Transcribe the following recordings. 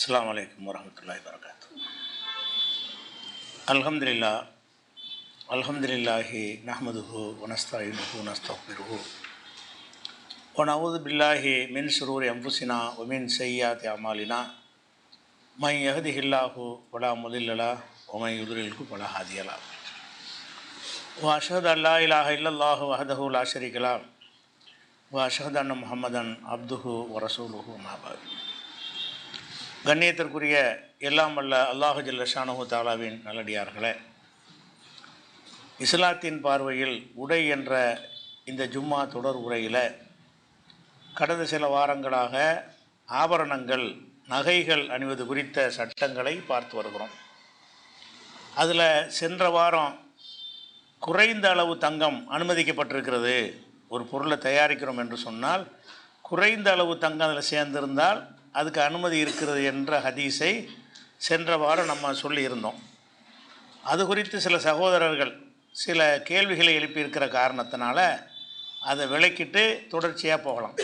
அஸ்ஸலாமு அலைக்கும் வரஹ்மத்துல்லாஹி வபரகாத்துஹு. அல்ஹம்துலில்லாஹி நஹ்மதுஹு வ நஸ்தஈனுஹு வ நஸ்தக்ஃபிருஹு வ நஊது பில்லாஹி மின் ஷுரூரி அன்ஃபுஸினா வ மின் ஸய்யிஆத்தி அமாலினா மை யஹ்திஹில்லாஹு ஃபலா முதில்ல லஹு வ மை யுத்லில்ஹு ஃபலா ஹாதிய லஹு வ அஷ்ஹது அன் லா இலாஹ இல்லல்லாஹு வஹ்தஹு லா ஷரீக லஹு வ அஷ்ஹது அன்ன முஹம்மதன் அப்துஹு வ ரசூலுஹு அம்மா பஅத். கண்ணியத்திற்குரிய எல்லாம் வல்ல அல்லாஹு ஜல்ல ஷானஹு தஆலாவின் நல்லடியார்களே, இஸ்லாத்தின் பார்வையில் உடை என்ற இந்த ஜும்மா தொடர் உரையில் கடந்த சில வாரங்களாக ஆபரணங்கள், நகைகள் அணிவது குறித்த சட்டங்களை பார்த்து வருகிறோம். அதில் சென்ற வாரம் குறைந்த அளவு தங்கம் அனுமதிக்கப்பட்டிருக்கிறது. ஒரு பொருளை தயாரிக்கிறோம் என்று சொன்னால் குறைந்த அளவு தங்கம் அதில் சேர்ந்திருந்தால் அதுக்கு அனுமதி இருக்கிறது என்ற ஹதீஸை சென்ற வாரம் நம்ம சொல்லியிருந்தோம். அது குறித்து சில சகோதரர்கள் சில கேள்விகளை எழுப்பியிருக்கிற காரணத்தினால அதை விளக்கிட்டு தொடர்ச்சியாக போகலாம்.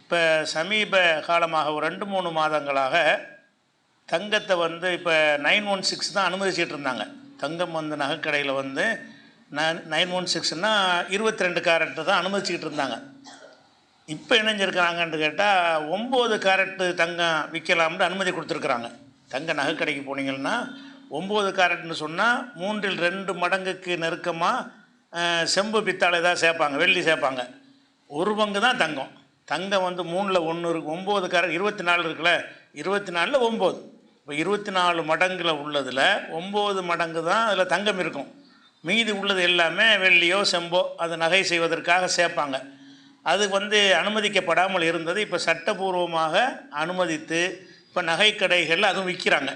இப்போ சமீப காலமாக ஒரு 2-3 மாதங்களாக தங்கத்தை இப்போ 916 தான் அனுமதிச்சிட்டு இருந்தாங்க. தங்கம் நகைக்கடையில் 916ன்னா 22 கேரட்டு தான் அனுமதிச்சிக்கிட்டு இருந்தாங்க. இப்போ இணைஞ்சிருக்கிறாங்கன்னு கேட்டால் 9 கேரட்டு தங்கம் விற்கலாம்னு அனுமதி கொடுத்துருக்குறாங்க. தங்க நகைக்கடைக்கு போனீங்கன்னா 9 கேரட்னு சொன்னால் 3/2 மடங்குக்கு நெருக்கமாக செம்பு பித்தாளை தான் சேர்ப்பாங்க, வெள்ளி சேர்ப்பாங்க. 1 பங்கு தான் தங்கம். தங்கம் 3ல் 1 இருக்குது. 9 கேரட் 24 இருக்குல்ல, 24ல் 9. இப்போ 24 மடங்கில் உள்ளதில் 9 மடங்கு தான் அதில் தங்கம் இருக்கும். மீதி உள்ளது எல்லாமே வெள்ளியோ செம்போ அது நகை செய்வதற்காக சேர்ப்பாங்க. அது அனுமதிக்கப்படாமல் இருந்தது. இப்போ சட்டபூர்வமாக அனுமதித்து இப்போ நகைக்கடைகளில் அதுவும் விற்கிறாங்க.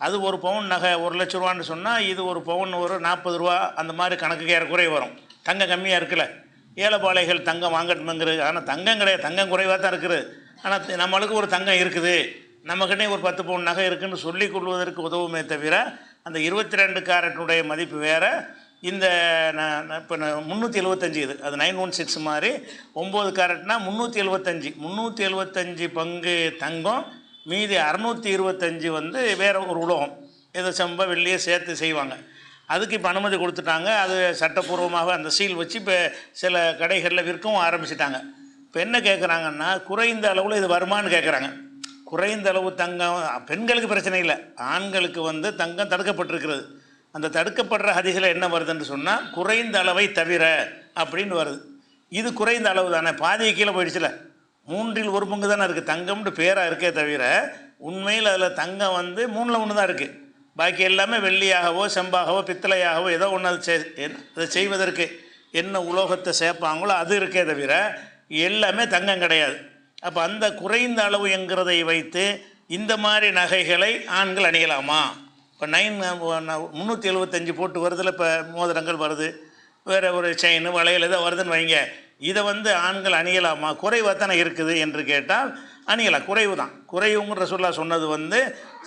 அது ஒரு பவுன் நகை 1 லட்ச ரூபான்னு சொன்னால் இது ஒரு பவுன் ஒரு 40 ரூபா அந்த மாதிரி கணக்குக்கு ஏறக்குறைய வரும். தங்கம் கம்மியாக இருக்குல்ல, ஏழைப்பாளைகள் தங்கம் வாங்கட்டுமங்கிறது. ஆனால் தங்கம் கிடையாது, தங்கம் குறைவாக தான் இருக்குது. ஆனால் நம்மளுக்கு ஒரு தங்கம் இருக்குது, நம்மக்கிட்டே ஒரு 10 பவுன் நகை இருக்குதுன்னு சொல்லிக் கொள்வதற்கு உதவுமே தவிர அந்த 22 கேரட்டுடைய மதிப்பு வேறு. இந்த இப்போ 375 இது அது 916 மாதிரி 9 கேரட்னா 375 பங்கு தங்கம், மீதி 625 வேறு ஒரு உலோகம், இதை செம்ப வெள்ளியை சேர்த்து செய்வாங்க. அதுக்கு இப்போ அனுமதி கொடுத்துட்டாங்க. அது சட்டப்பூர்வமாக அந்த சீல் வச்சு இப்போ சில கடைகளில் விற்கவும் ஆரம்பிச்சிட்டாங்க. இப்போ என்ன கேட்குறாங்கன்னா, குறைந்த அளவில் இது வருமானு கேட்குறாங்க. குறைந்த அளவு தங்கம் பெண்களுக்கு பிரச்சனை இல்லை, ஆண்களுக்கு தங்கம் தடுக்கப்பட்டிருக்கிறது. அந்த தடுக்கப்படுற ஹதீஸில் என்ன வருதுன்னு சொன்னால் குறைந்த அளவை தவிர அப்படின்னு வருது. இது குறைந்த அளவு தானே, பாதி கீழே போயிடுச்சுல. 3ல் 1 பங்கு தானே இருக்குது. தங்கம்னு பேராக இருக்கே தவிர உண்மையில் அதில் தங்கம் 3ல் 1 தான் இருக்குது. பாக்கி எல்லாமே வெள்ளியாகவோ செம்பாகவோ பித்தளையாகவோ ஏதோ ஒன்று அதை செய்வதற்கு என்ன உலோகத்தை சேர்ப்பாங்களோ அது இருக்கே தவிர எல்லாமே தங்கம் கிடையாது. அப்போ அந்த குறைந்த அளவு என்கிறதை வைத்து இந்த மாதிரி நகைகளை ஆண்கள் அணியலாமா? இப்போ 375 போட்டு வருதில், இப்போ மோதிரங்கள் வருது, வேறு ஒரு செயின் வளையல் ஏதோ வருதுன்னு வைங்க, இதை ஆண்கள் அணியலாமா? குறைவாக தானே இருக்குது என்று கேட்டால் அணியலாம். குறைவு தான். குறைவுங்கிற ரசூலுல்லாஹ் சொன்னது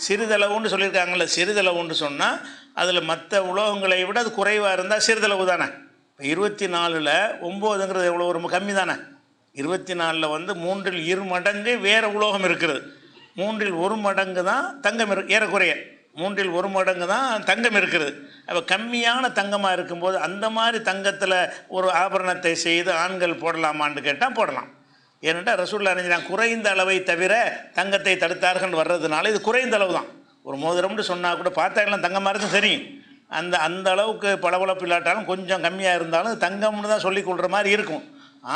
சிறிதளவுன்னு சொல்லியிருக்காங்கல்ல. சிறிதளவுன்னு சொன்னால் அதில் மற்ற உலோகங்களை விட அது குறைவாக இருந்தால் சிறிதளவு தானே. இப்போ 24ல் 9ங்கிறது எவ்வளோ ஒரு கம்மி தானே. 24ல் 3ல் 2 மடங்கு வேறு உலோகம் இருக்கிறது. 3ல் 1 மடங்கு தான் தங்கம் ஏறக்குறைய 3ல் 1 மடங்கு தான் தங்கம் இருக்கிறது. அப்போ கம்மியான தங்கமாக இருக்கும்போது அந்த மாதிரி தங்கத்தில் ஒரு ஆபரணத்தை செய்து ஆண்கள் போடலாமான்னு கேட்டால் போடலாம். ஏனென்றால் ரசூலுல்லாஹ் அறிஞர் குறைந்த அளவை தவிர தங்கத்தை தடுத்தார்கள் வர்றதுனால இது குறைந்த அளவு தான். ஒரு மோதிரம்னு சொன்னால் கூட பார்த்தா எல்லாம் தங்கமாக இருக்கும், சரி, அந்த அளவுக்கு பளபளப்பு இல்லாட்டாலும் கொஞ்சம் கம்மியாக இருந்தாலும் தங்கம்னு தான் சொல்லிக் கொள்கிற மாதிரி இருக்கும்.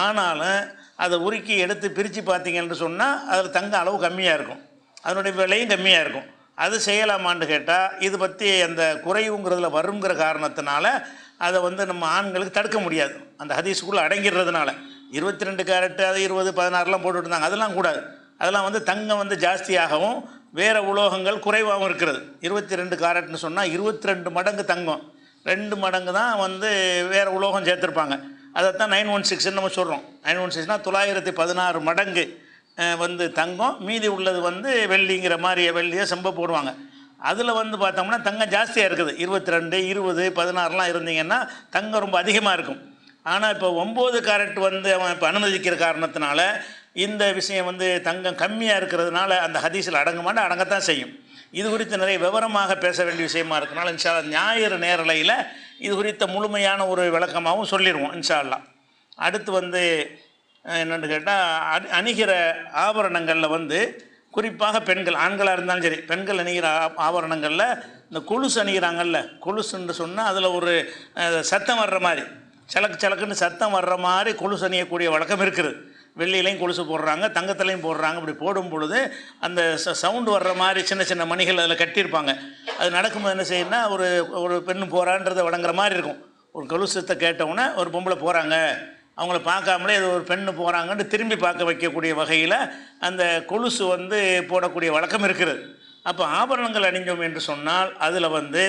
ஆனாலும் அதை உருக்கி எடுத்து பிரித்து பார்த்தீங்கன்னு சொன்னால் அதில் தங்க அளவு கம்மியாக இருக்கும், அதனுடைய விலையும் கம்மியாக இருக்கும். அது செய்யலாமான்னு கேட்டால் இது பற்றி அந்த குறைவுங்கிறதுல வருங்கிற காரணத்தினால அதை நம்ம ஆண்களுக்கு தடுக்க முடியாது. அந்த ஹதீஸுக்குள்ளே அடங்கிடுறதுனால 22 கேரட்டு அது 20, 16லாம் போட்டுட்டு இருந்தாங்க. அதெல்லாம் கூடாது. அதெல்லாம் தங்கம் ஜாஸ்தியாகவும் வேறு உலோகங்கள் குறைவாகவும் இருக்கிறது. 22 கேரட்னு சொன்னால் 22 மடங்கு தங்கம், 2 மடங்கு தான் வேறு உலோகம் சேர்த்துருப்பாங்க. அதைத்தான் 916 நம்ம சொல்கிறோம். 916னா 916 மடங்கு தங்கம், மீதி உள்ளது வெள்ளிங்கிற மாதிரி வெள்ளியை செம்ப போடுவாங்க. அதில் பார்த்தோம்னா தங்கம் ஜாஸ்தியாக இருக்குது. 22, 20, 16லாம் இருந்தீங்கன்னா தங்கம் ரொம்ப அதிகமாக இருக்கும். ஆனால் இப்போ 9 கேரட் அவன் இப்போ அனுமதிக்கிற காரணத்தினால இந்த விஷயம் வந்து தங்கம் கம்மியாக இருக்கிறதுனால அந்த ஹதீஸில் அடங்குமான்னு அடங்கத்தான் செய்யும். இது குறித்து நிறைய விவரமாக பேச வேண்டிய விஷயமா இருக்கனால இன்ஷா அல்லாஹ் ஞாயிறு நேரலையில் இது குறித்த முழுமையான ஒரு விளக்கமாகவும் சொல்லிடுவோம் இன்ஷா அல்லாஹ். அடுத்து வந்து என்னென்னு கேட்டால் அணிகிற ஆபரணங்களில் வந்து குறிப்பாக பெண்கள், ஆண்களாக இருந்தாலும் சரி, பெண்கள் அணிகிற ஆபரணங்களில் இந்த கொலுசு அணிகிறாங்கல்ல, கொலுசுன்னு சொன்னால் அதில் ஒரு சத்தம் வர்ற மாதிரி, சலக்கு சலக்குன்னு சத்தம் வர்ற மாதிரி கொலுசு அணியக்கூடிய வழக்கம் இருக்குது. வெள்ளியிலையும் கொலுசு போடுறாங்க, தங்கத்துலையும் போடுறாங்க. அப்படி போடும் பொழுது அந்த சவுண்டு வர்ற மாதிரி சின்ன சின்ன மணிகள் அதில் கட்டியிருப்பாங்க. அது நடக்கும்போது என்ன செய்யணும்னா ஒரு பெண்ணு போகிறான்றதை வழங்குற மாதிரி இருக்கும். ஒரு கொலுசத்தை கேட்டவுடனே ஒரு பொம்பளை போகிறாங்க, அவங்கள பார்க்காமலே இது ஒரு பெண்ணு போகிறாங்கன்னு திரும்பி பார்க்க வைக்கக்கூடிய வகையில் அந்த கொலுசு வந்து போடக்கூடிய வழக்கம் இருக்கிறது. அப்போ ஆபரணங்கள் அணிஞ்சோம் என்று சொன்னால் அதில் வந்து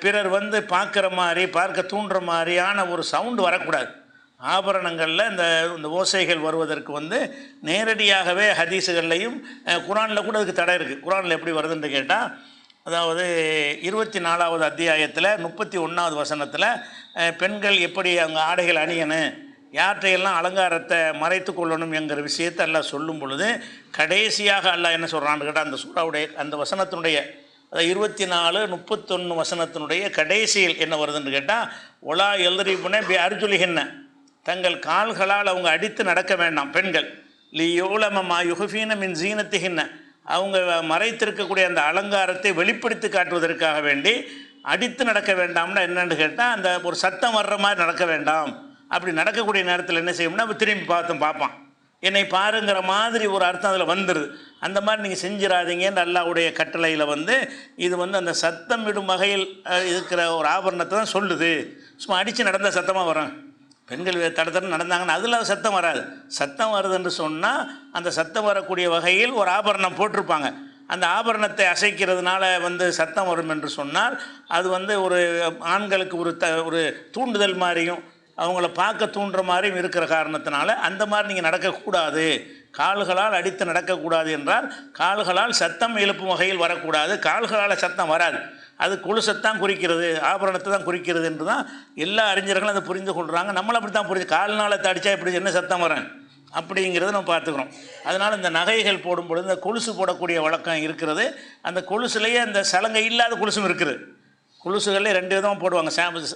பிறர் வந்து பார்க்குற மாதிரி, பார்க்க தூண்டுற மாதிரியான ஒரு சவுண்டு வரக்கூடாது. ஆபரணங்களில் இந்த ஓசைகள் வருவதற்கு வந்து நேரடியாகவே ஹதீஸுகள்லையும் குரானில் கூட அதுக்கு தடை இருக்குது. குரானில் எப்படி வருதுன்னு கேட்டால், அதாவது 24வது அத்தியாயத்தில் 31வது வசனத்தில் பெண்கள் எப்படி அவங்க ஆடைகள் அணியணும், யாற்றையெல்லாம் அலங்காரத்தை மறைத்து கொள்ளணும் என்கிற விஷயத்தை எல்லாம் சொல்லும் பொழுது கடைசியாக அல்லாஹ் என்ன சொல்கிறான்னு கேட்டால், அந்த சூறாவுடைய அந்த வசனத்தினுடைய, அதாவது 24, 31 வசனத்தினுடைய கடைசியில் என்ன வருதுன்னு கேட்டால், ஒலா எல்ரிபுன பி அர்ஜுலிஹின்ன, தங்கள் கால்களால் அவங்க அடித்து நடக்க வேண்டாம் பெண்கள், லியோலமமா யுஹஃபீன மின் ஜீனத்திஹின்ன, அவங்க மறைத்திருக்கக்கூடிய அந்த அலங்காரத்தை வெளிப்படுத்தி காட்டுவதற்காக வேண்டி அடித்து நடக்க வேண்டாம்னா என்னென்னு கேட்டால், அந்த ஒரு சத்தம் வர்ற மாதிரி நடக்க வேண்டாம். அப்படி நடக்கக்கூடிய நேரத்தில் என்ன செய்யணும்னா திரும்பி பார்ப்பான், என்னை பாருங்கிற மாதிரி ஒரு அர்த்தம் அதில் வந்துடுது. அந்த மாதிரி நீங்கள் செஞ்சிடாதீங்கன்னு அல்லாஹ்வுடைய கட்டளையில் வந்து இது வந்து அந்த சத்தம் விடும் வகையில் இருக்கிற ஒரு ஆபரணத்தை தான் சொல்லுது. சும்மா அடித்து நடந்தால் சத்தமாக வரும். பெண்கள் தடத்தடன்னு நடந்தாங்கன்னா அதில் சத்தம் வராது. சத்தம் வருதுன்னு சொன்னால் அந்த சத்தம் வரக்கூடிய வகையில் ஒரு ஆபரணம் போட்டிருப்பாங்க. அந்த ஆபரணத்தை அசைக்கிறதுனால வந்து சத்தம் வரும் என்று சொன்னால் அது வந்து ஒரு ஆண்களுக்கு ஒரு தூண்டுதல் மாதிரியும் அவங்கள பார்க்க தூண்டுற மாதிரியும் இருக்கிற காரணத்தினால அந்த மாதிரி நீங்கள் நடக்கக்கூடாது. கால்களால் அடித்து நடக்கக்கூடாது என்றால் கால்களால் சத்தம் எழுப்பும் வகையில் வரக்கூடாது. கால்களால் சத்தம் வராது, அது கொலுசத்தான் குறிக்கிறது, ஆபரணத்தை தான் குறிக்கிறது என்று தான் எல்லா அறிஞர்களும் அதை புரிந்து கொள்கிறாங்க. நம்மளும் அப்படி தான் புரிஞ்சு, கால்நாளத்தை அடித்தா இப்படி என்ன சத்தம் வரும் அப்படிங்கிறத நம்ம பார்த்துக்கிறோம். அதனால் இந்த நகைகள் போடும்பொழுது இந்த கொலுசு போடக்கூடிய வழக்கம் இருக்கிறது. அந்த கொலுசுலேயே அந்த சலங்கை இல்லாத கொலுசும் இருக்குது. கொலுசுகளே 2 விதமாக போடுவாங்க.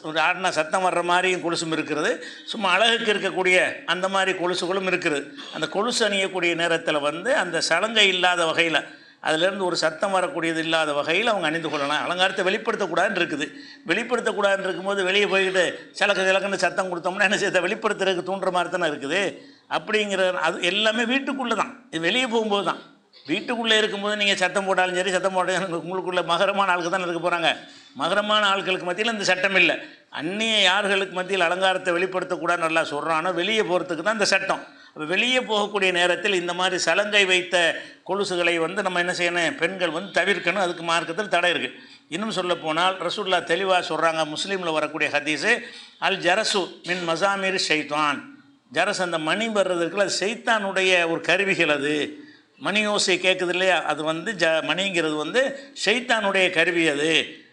ஒரு ஆடினா சத்தம் வர்ற மாதிரியும் கொலுசும் இருக்கிறது, சும்மா அழகுக்கு இருக்கக்கூடிய அந்த மாதிரி கொலுசுகளும் இருக்குது. அந்த கொலுசு அணியக்கூடிய நேரத்தில் வந்து அந்த சலங்கை இல்லாத வகையில், அதிலேருந்து ஒரு சத்தம் வரக்கூடியது இல்லாத வகையில் அவங்க அணிந்து கொள்ளலாம். அலங்காரத்தை வெளிப்படுத்தக்கூடாதுன்னு இருக்குது. வெளிப்படுத்தக்கூடாதுன்னு இருக்கும்போது வெளியே போய்கிட்டு சிலக்குன்னு சத்தம் கொடுத்தோம்னா என்ன செய்ய, வெளிப்படுத்துறதுக்கு தூண்டுற மாதிரி தானே இருக்குது. அப்படிங்கிற அது எல்லாமே வீட்டுக்குள்ளே தான், இது வெளியே போகும்போது தான். வீட்டுக்குள்ளே இருக்கும்போது நீங்கள் சத்தம் போட்டாலும் சரி, சத்தம் போட்டாலும் உங்களுக்குள்ள மகரமான ஆளுக்கு தான் இருக்க போகிறாங்க. மகரமான ஆட்களுக்கு மத்தியில் இந்த சட்டம் இல்லை. அந்நிய யார்களுக்கு மத்தியில் அலங்காரத்தை வெளிப்படுத்தக்கூடாதுன்னு நல்லா சொல்கிறானோ வெளியே போகிறதுக்கு தான் இந்த சட்டம். அப்போ வெளியே போகக்கூடிய நேரத்தில் இந்த மாதிரி சலங்கை வைத்த கொலுசுகளை வந்து நம்ம என்ன செய்யணும், பெண்கள் வந்து தவிர்க்கணும். அதுக்கு மார்க்கத்தில் தடை இருக்குது. இன்னும் சொல்ல போனால் ரசூலுல்லாஹ் தெளிவாக சொல்கிறாங்க, முஸ்லீமில் வரக்கூடிய ஹதீஸு, அல் ஜரசு மின் மசாமீர் ஷைத்தான். ஜரஸ் அந்த மணி வர்றதுக்குள்ள அது ஷைத்தானுடைய ஒரு கருவிகள். அது மணி ஓசை கேட்குது இல்லையா, அது வந்து மணிங்கிறது வந்து ஷைத்தானுடைய கருவி. அது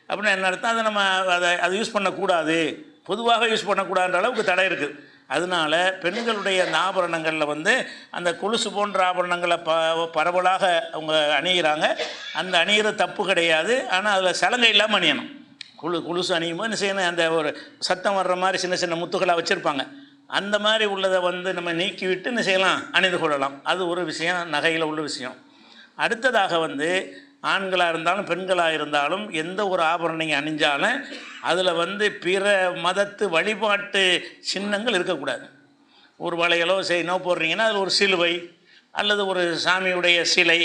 அப்படின்னா என்ன அர்த்தம், அதை நம்ம அதை யூஸ் பண்ணக்கூடாது, பொதுவாக யூஸ் பண்ணக்கூடாதுன்ற அளவுக்கு தடை இருக்குது. அதனால் பெண்களுடைய அந்த ஆபரணங்களில் வந்து அந்த கொலுசு போன்ற ஆபரணங்களை பரவலாக அவங்க அணிகிறாங்க. அந்த அணிகிற தப்பு கிடையாது. ஆனால் அதில் சலங்கை இல்லாமல் அணியணும். கொலுசு அணியும் போது என்ன செய்யணும், அந்த ஒரு சத்தம் வர்ற மாதிரி சின்ன சின்ன முத்துக்களாக வச்சுருப்பாங்க. அந்த மாதிரி உள்ளதை வந்து நம்ம நீக்கிவிட்டு என்ன செய்யலாம், அணிந்து கொள்ளலாம். அது ஒரு விஷயம், நகையில் உள்ள விஷயம். அடுத்ததாக வந்து ஆண்களாக இருந்தாலும் பெண்களாக இருந்தாலும் எந்த ஒரு ஆபரணம் நீங்கள் அணிஞ்சாலும் அதில் வந்து பிற மதத்து வழிபாட்டு சின்னங்கள் இருக்கக்கூடாது. ஒரு வளையலோ செய்யணோ போடுறீங்கன்னா அதில் ஒரு சிலுவை அல்லது ஒரு சாமியுடைய சிலை,